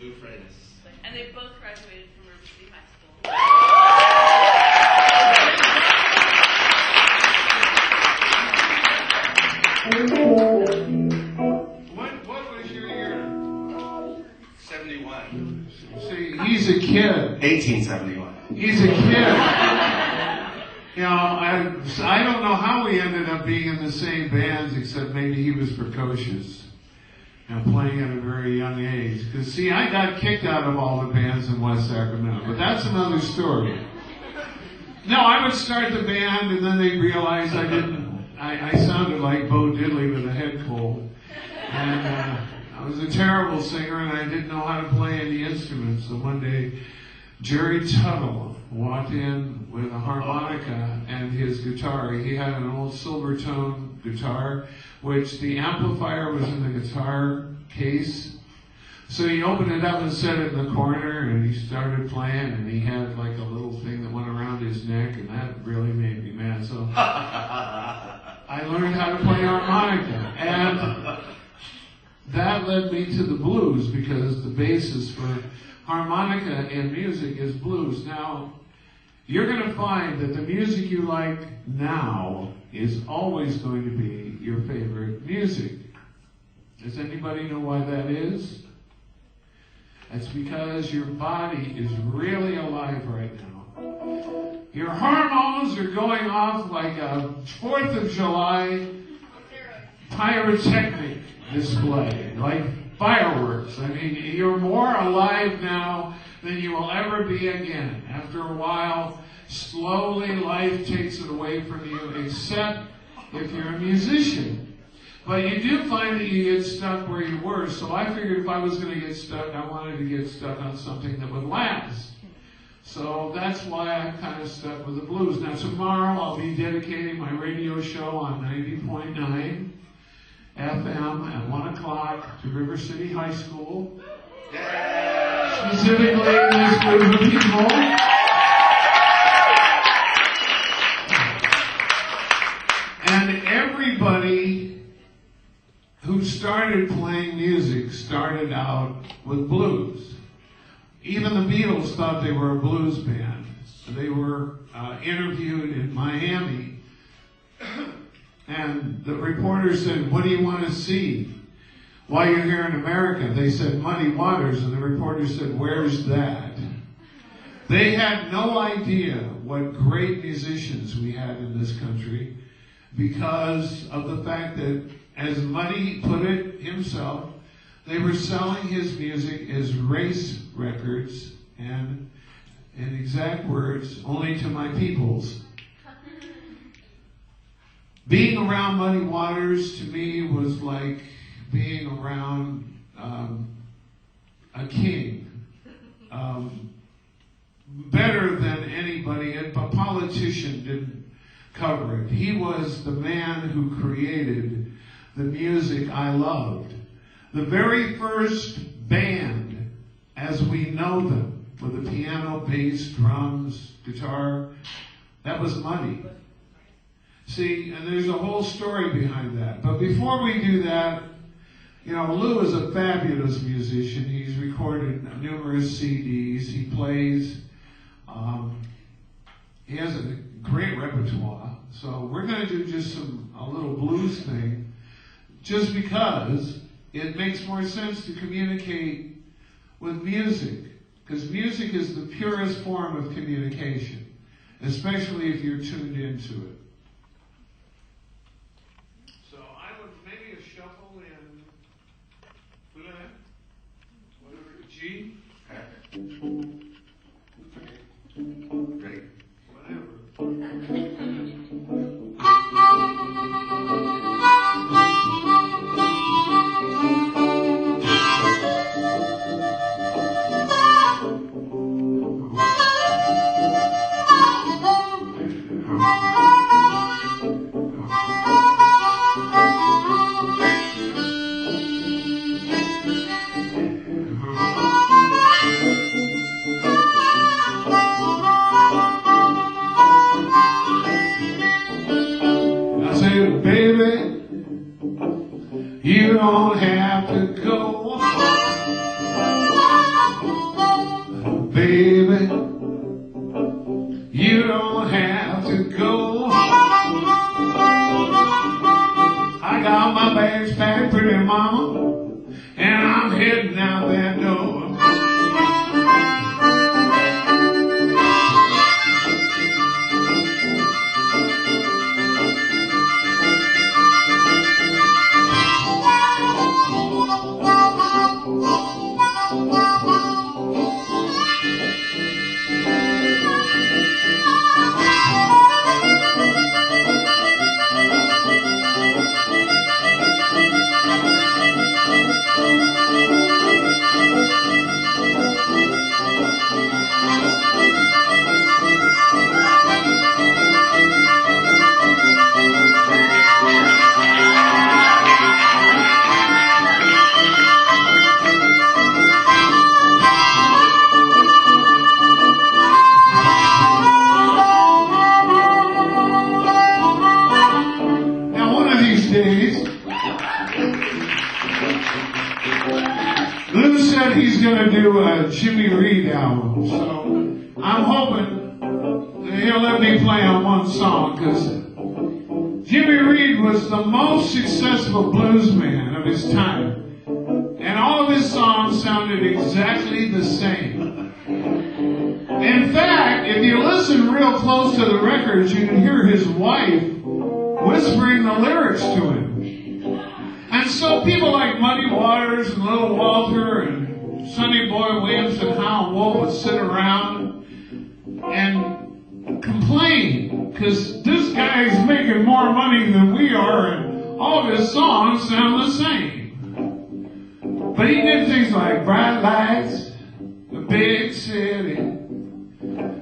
Lou FRATIS. And they both graduated from River City High School. What was your year? 71. See, he's a kid. 1871. He's a kid. You know, I don't know how we ended up being in the same bands, except maybe he was precocious and playing at a very young age. Because, see, I got kicked out of all the bands in West Sacramento, but that's another story. No, I would start the band, and then they realized I sounded like Bo Diddley with a head cold. And I was a terrible singer, and I didn't know how to play any instruments. So one day, Jerry Tuttle walked in with a harmonica and his guitar. He had an old Silvertone guitar, which the amplifier was in the guitar case. So he opened it up and set it in the corner, and he started playing, and he had like a little thing that went around his neck, and that really made me mad. So I learned how to play harmonica, and that led me to the blues, because the basis for harmonica in music is blues. Now, you're going to find that the music you like now is always going to be your favorite music. Does anybody know why that is? That's because your body is really alive right now. Your hormones are going off like a 4th of July pyrotechnic display, like fireworks. I mean, you're more alive now than you will ever be again. After a while, slowly life takes it away from you, except if you're a musician. But you do find that you get stuck where you were, so I figured if I was going to get stuck, I wanted to get stuck on something that would last. So that's why I'm kind of stuck with the blues. Now tomorrow I'll be dedicating my radio show on 90.9 FM at 1 o'clock to River City High School. Specifically this group of people. And everybody who started playing music started out with blues. Even the Beatles thought they were a blues band. They were interviewed in Miami, and the reporter said, "What do you want to see while you're here in America?" They said, "Muddy Waters," and the reporter said, "Where's that?" They had no idea what great musicians we had in this country, because of the fact that, as Muddy put it himself, they were selling his music as race records, and in exact words, only to my peoples. Being around Muddy Waters to me was like being around a king. Better than anybody, a politician didn't cover it. He was the man who created the music I loved. The very first band, as we know them, with the piano, bass, drums, guitar, that was Muddy. See, and there's a whole story behind that. But before we do that, you know, Lou is a fabulous musician. He's recorded numerous CDs. He plays. He has a great repertoire. So we're going to do just a little blues thing, just because it makes more sense to communicate with music, because music is the purest form of communication, especially if you're tuned into it. So I would maybe a shuffle in whatever, G? Ready? Whatever. You don't have to go. baby, you don't have to go. I got my bags packed, pretty mama, and I'm heading out that door. Lou said he's going to do a Jimmy Reed album, so I'm hoping that he'll let me play on one song, because Jimmy Reed was the most successful blues man of his time, and all of his songs sounded exactly the same. In fact, if you listen real close to the records, you can hear his wife whispering the lyrics to him. And so people like Muddy Waters and Little Walter and Sonny Boy Williams and Hal Wolf would sit around and complain, because this guy is making more money than we are and all of his songs sound the same. But he did things like Bright Lights, The Big City,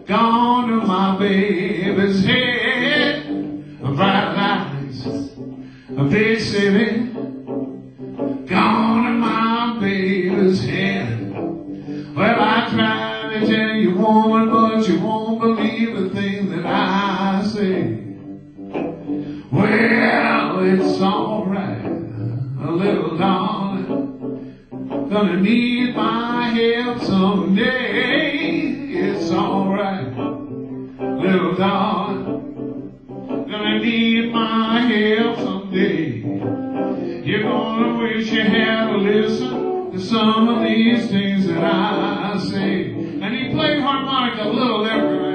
Gone to My Baby's Head, Bright Lights, A Big City, gone to my baby's head. Well, I tried to tell you, woman, but you won't believe the thing that I say. Well, it's alright, a little darling, gonna need my help someday. It's alright, little darling, gonna need my help someday. You're gonna wish you had to listen to some of these things that I say. And he played harmonica a little everywhere.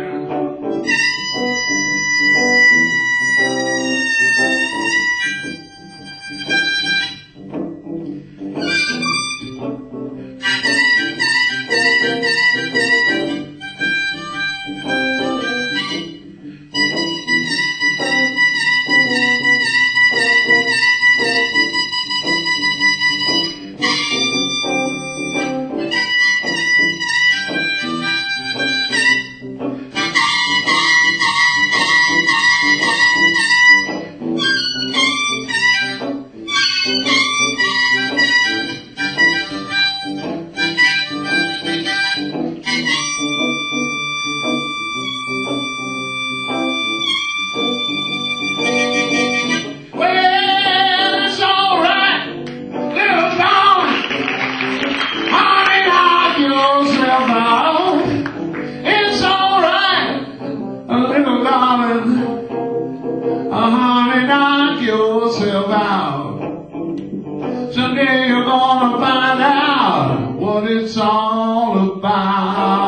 Honey, knock yourself out. Someday you're gonna find out what it's all about.